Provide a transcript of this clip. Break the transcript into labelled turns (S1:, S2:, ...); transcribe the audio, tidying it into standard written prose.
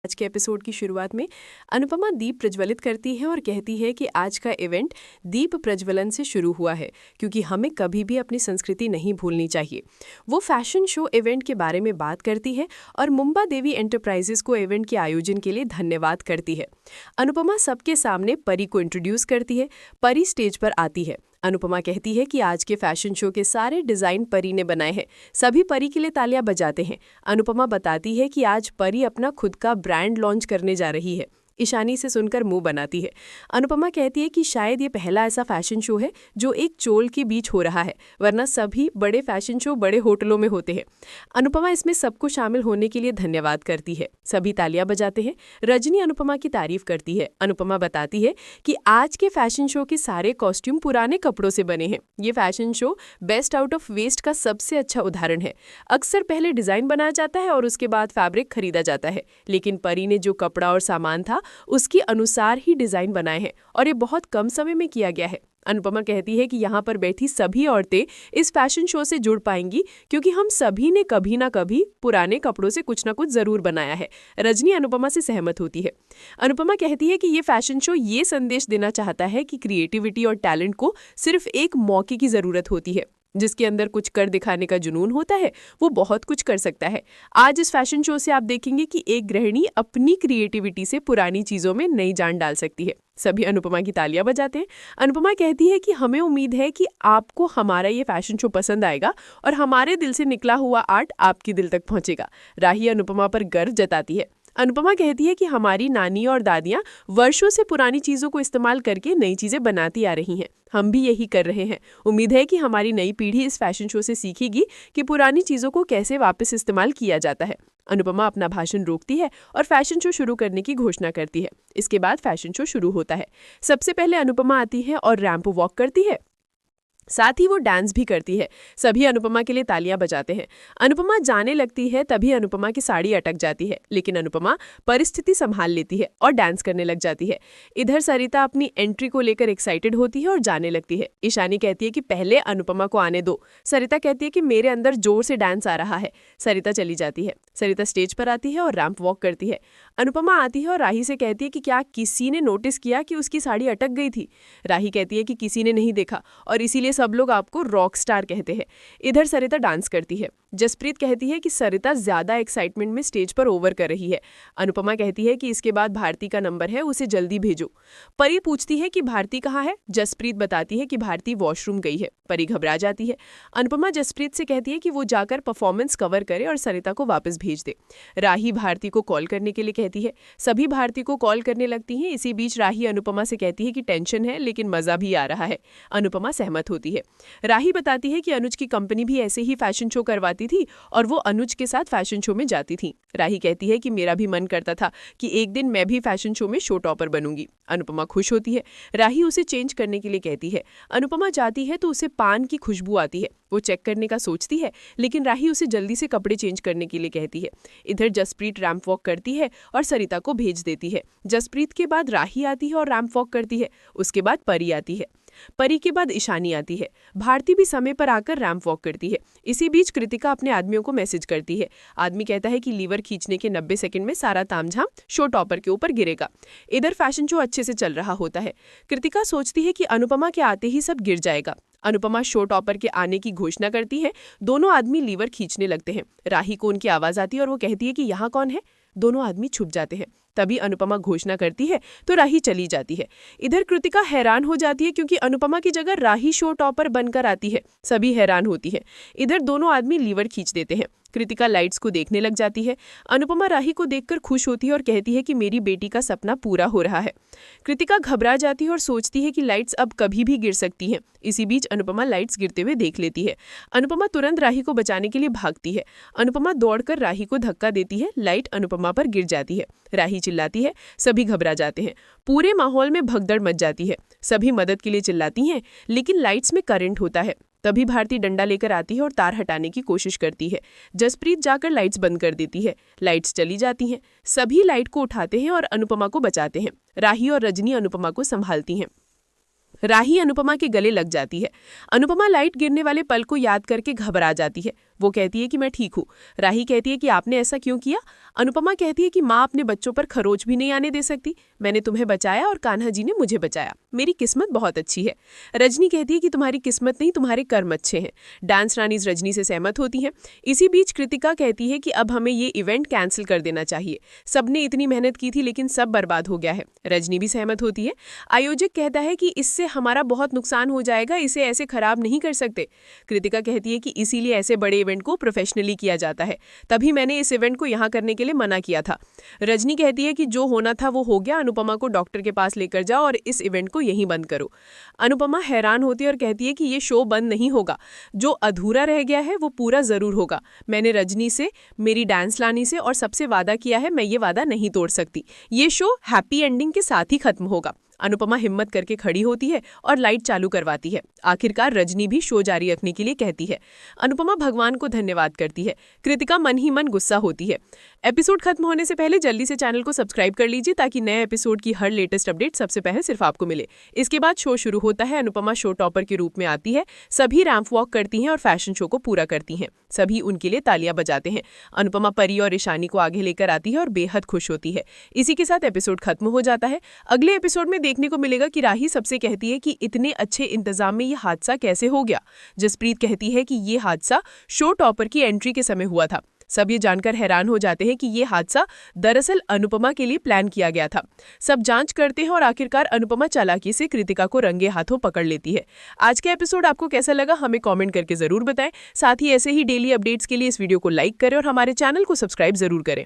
S1: आज के एपिसोड की शुरुआत में अनुपमा दीप प्रज्वलित करती है और कहती है कि आज का इवेंट दीप प्रज्वलन से शुरू हुआ है क्योंकि हमें कभी भी अपनी संस्कृति नहीं भूलनी चाहिए। वो फैशन शो इवेंट के बारे में बात करती है और मुंबा देवी एंटरप्राइजेस को इवेंट के आयोजन के लिए धन्यवाद करती है। अनुपमा सबके सामने परी को इंट्रोड्यूस करती है। परी स्टेज पर आती है। अनुपमा कहती है कि आज के फैशन शो के सारे डिज़ाइन परी ने बनाए हैं। सभी परी के लिए तालियां बजाते हैं। अनुपमा बताती है कि आज परी अपना खुद का ब्रांड लॉन्च करने जा रही है। ईशानी से सुनकर मुंह बनाती है। अनुपमा कहती है कि शायद ये पहला ऐसा फैशन शो है जो एक चोल के बीच हो रहा है, वरना सभी बड़े फैशन शो बड़े होटलों में होते हैं। अनुपमा इसमें सबको शामिल होने के लिए धन्यवाद करती है। सभी तालियां बजाते हैं। रजनी अनुपमा की तारीफ करती है। अनुपमा बताती है कि आज के फैशन शो के सारे कॉस्ट्यूम पुराने कपड़ों से बने हैं। ये fashion show best out of waste का सबसे अच्छा उदाहरण है। अक्सर पहले डिज़ाइन बनाया जाता है और उसके बाद फैब्रिक खरीदा जाता है, लेकिन परी ने जो कपड़ा और सामान था उसके अनुसार ही डिजाइन बनाए हैं और ये बहुत कम समय में किया गया है। अनुपमा कहती है कि यहाँ पर बैठी सभी औरतें इस फैशन शो से जुड़ पाएंगी क्योंकि हम सभी ने कभी ना कभी पुराने कपड़ों से कुछ ना कुछ जरूर बनाया है। रजनी अनुपमा से सहमत होती है। अनुपमा कहती है कि ये फैशन शो ये संदेश देना चाहता है कि क्रिएटिविटी और टैलेंट को सिर्फ एक मौके की जरूरत होती है। जिसके अंदर कुछ कर दिखाने का जुनून होता है वो बहुत कुछ कर सकता है। आज इस फैशन शो से आप देखेंगे कि एक गृहिणी अपनी क्रिएटिविटी से पुरानी चीजों में नई जान डाल सकती है। सभी अनुपमा की तालियां बजाते हैं। अनुपमा कहती है कि हमें उम्मीद है कि आपको हमारा ये फैशन शो पसंद आएगा और हमारे दिल से निकला हुआ आर्ट आपके दिल तक पहुंचेगा। राही अनुपमा पर गर्व जताती है। अनुपमा कहती है कि हमारी नानी और दादियां वर्षों से पुरानी चीजों को इस्तेमाल करके नई चीजें बनाती आ रही हैं। हम भी यही कर रहे हैं। उम्मीद है कि हमारी नई पीढ़ी इस फैशन शो से सीखेगी कि पुरानी चीजों को कैसे वापस इस्तेमाल किया जाता है। अनुपमा अपना भाषण रोकती है और फैशन शो शुरू करने की घोषणा करती है। इसके बाद फैशन शो शुरू होता है। सबसे पहले अनुपमा आती है और रैंप वॉक करती है, साथ ही वो डांस भी करती है। सभी अनुपमा के लिए तालियां बजाते हैं। अनुपमा जाने लगती है तभी अनुपमा की साड़ी अटक जाती है, लेकिन अनुपमा परिस्थिति संभाल लेती है और डांस करने लग जाती है। इधर सरिता अपनी एंट्री को लेकर एक्साइटेड होती है और जाने लगती है। ईशानी कहती है कि पहले अनुपमा को आने दो। सरिता कहती है कि मेरे अंदर जोर से डांस आ रहा है। सरिता चली जाती है। सरिता स्टेज पर आती है और रैंप वॉक करती है। अनुपमा आती है और राही से कहती है कि क्या किसी ने नोटिस किया कि उसकी साड़ी अटक गई थी। राही कहती है कि किसी ने नहीं देखा और इसीलिए सब लोग आपको रॉक स्टार कहते हैं। इधर सरिता डांस करती है। जसप्रीत कहती है कि सरिता ज्यादा एक्साइटमेंट में स्टेज पर ओवर कर रही है। अनुपमा कहती है कि इसके बाद भारती का नंबर है, उसे जल्दी भेजो। परी पूछती है कि भारती कहाँ है। जसप्रीत बताती है कि भारती वॉशरूम गई है। परी घबरा जाती है। अनुपमा जसप्रीत से कहती है कि वो जाकर परफॉर्मेंस कवर करे और सरिता को वापस भेज दे। राही भारती को कॉल करने के लिए कहती है। सभी भारती को कॉल करने लगती हैं। इसी बीच राही अनुपमा से कहती है कि टेंशन है लेकिन मजा भी आ रहा है। अनुपमा सहमत होती है। राही बताती है कि अनुज की कंपनी भी ऐसे ही फैशन शो करवाती थी और वो अनुज के साथ फैशन शो में जाती थी। राही कहती है कि मेरा भी मन करता था कि एक दिन मैं भी फैशन शो में शो टॉपर बनूंगी। अनुपमा खुश होती है। राही उसे चेंज करने के लिए कहती है। अनुपमा जाती है तो उसे पान की खुशबू आती है। वो चेक करने का सोचती है, लेकिन राही उसे जल्दी से कपड़े चेंज करने के लिए कहती है। इधर जसप्रीत रैंप वॉक करती है और सरिता को भेज देती है। जसप्रीत के बाद राही आती है और रैंप वॉक करती है। उसके बाद परी आती है। परी के बाद ईशानी आती है। भारती भी समय पर आकर रैंप वॉक करती है। इसी बीच कृतिका अपने आदमियों को मैसेज करती है। आदमी कहता है कि लीवर खींचने के 90 सेकंड में सारा तामझाम शो टॉपर के ऊपर गिरेगा। इधर फैशन शो अच्छे से चल रहा होता है। कृतिका सोचती है कि अनुपमा के आते ही सब गिर जाएगा। अनुपमा शो टॉपर के आने की घोषणा करती है। दोनों आदमी लीवर खींचने लगते हैं। राही को उनकी आवाज आती है और वो कहती है कि यहाँ कौन है। दोनों आदमी छुप जाते हैं। तभी अनुपमा घोषणा करती है तो राही चली जाती है। इधर कृतिका हैरान हो जाती है क्योंकि अनुपमा की जगह राही शो टॉपर बनकर आती है। सभी हैरान होती है। इधर दोनों आदमी लीवर खींच देते हैं। कृतिका लाइट्स को देखने लग जाती है। अनुपमा राही को देखकर खुश होती है और कहती है कि मेरी बेटी का सपना पूरा हो रहा है। कृतिका घबरा जाती है और सोचती है कि लाइट्स अब कभी भी गिर सकती हैं। इसी बीच अनुपमा लाइट्स गिरते हुए देख लेती है। अनुपमा तुरंत राही को बचाने के लिए भागती है। अनुपमा दौड़कर राही को धक्का देती है। लाइट अनुपमा पर गिर जाती है। राही चिल्लाती है। सभी घबरा जाते हैं। पूरे माहौल में भगदड़ मच जाती है। सभी मदद के लिए चिल्लाती हैं, लेकिन लाइट्स में करंट होता है। तभी भारती डंडा लेकर आती है और तार हटाने की कोशिश करती है। जसप्रीत जाकर लाइट्स बंद कर देती है। लाइट्स चली जाती हैं। सभी लाइट को उठाते हैं और अनुपमा को बचाते हैं। राही और रजनी अनुपमा को संभालती हैं। राही अनुपमा के गले लग जाती है। अनुपमा लाइट गिरने वाले पल को याद करके घबरा जाती है। वो कहती है कि मैं ठीक हूँ। राही कहती है कि आपने ऐसा क्यों किया? अनुपमा कहती है कि माँ अपने बच्चों पर खरोच भी नहीं आने दे सकती। मैंने तुम्हें बचाया और कान्हा जी ने मुझे बचाया। मेरी किस्मत बहुत अच्छी है। रजनी कहती है कि तुम्हारी किस्मत नहीं, तुम्हारे कर्म अच्छे हैं। डांस रानीज रजनी से सहमत होती हैं। इसी बीच कृतिका कहती है कि अब हमें ये इवेंट कैंसिल कर देना चाहिए। सबने इतनी मेहनत की थी लेकिन सब बर्बाद हो गया है। रजनी भी सहमत होती है। आयोजक कहता है कि इससे हमारा बहुत नुकसान हो जाएगा, इसे ऐसे खराब नहीं कर सकते। कृतिका कहती है कि इसीलिए ऐसे बड़े इवेंट को प्रोफेशनली किया जाता है, तभी मैंने इस इवेंट को यहाँ करने के लिए मना किया था। रजनी कहती है कि जो होना था वो हो गया, अनुपमा को डॉक्टर के पास लेकर जाओ और इस इवेंट को यहीं बंद करो। अनुपमा हैरान होती है और कहती है कि ये शो बंद नहीं होगा, जो अधूरा रह गया है वो पूरा जरूर होगा। मैंने रजनी से, मेरी डांस लानी से और सबसे वादा किया है, मैं ये वादा नहीं तोड़ सकती। ये शो हैप्पी एंडिंग के साथ ही खत्म होगा। अनुपमा हिम्मत करके खड़ी होती है और लाइट चालू करवाती है। आखिरकार रजनी भी शो जारी रखने के लिए कहती है। अनुपमा भगवान को धन्यवाद करती है। कृतिका मन ही मन गुस्सा होती है। एपिसोड खत्म होने से पहले जल्दी से चैनल को सब्सक्राइब कर लीजिए ताकि नए एपिसोड की हर लेटेस्ट अपडेट सबसे पहले सिर्फ आपको मिले। इसके बाद शो शुरू होता है। अनुपमा शो टॉपर के रूप में आती है। सभी रैंप वॉक करती हैं और फैशन शो को पूरा करती हैं। सभी उनके लिए तालियां बजाते हैं। अनुपमा परी और ईशानी को आगे लेकर आती है और बेहद खुश होती है। इसी के साथ एपिसोड खत्म हो जाता है। अगले एपिसोड में देखने को मिलेगा कि राही सबसे कहती है कि इतने अच्छे इंतजाम में ये हादसा कैसे हो गया। जसप्रीत कहती है कि ये हादसा शो टॉपर की एंट्री के समय हुआ था। सब ये जानकर हैरान हो जाते हैं कि ये हादसा दरअसल अनुपमा के लिए प्लान किया गया था। सब जांच करते हैं और आखिरकार अनुपमा चालाकी से कृतिका को रंगे हाथों पकड़ लेती है। आज का एपिसोड आपको कैसा लगा हमें कमेंट करके जरूर बताएं। साथ ही ऐसे ही डेली अपडेट्स के लिए इस वीडियो को लाइक करें और हमारे चैनल को सब्सक्राइब जरूर करें।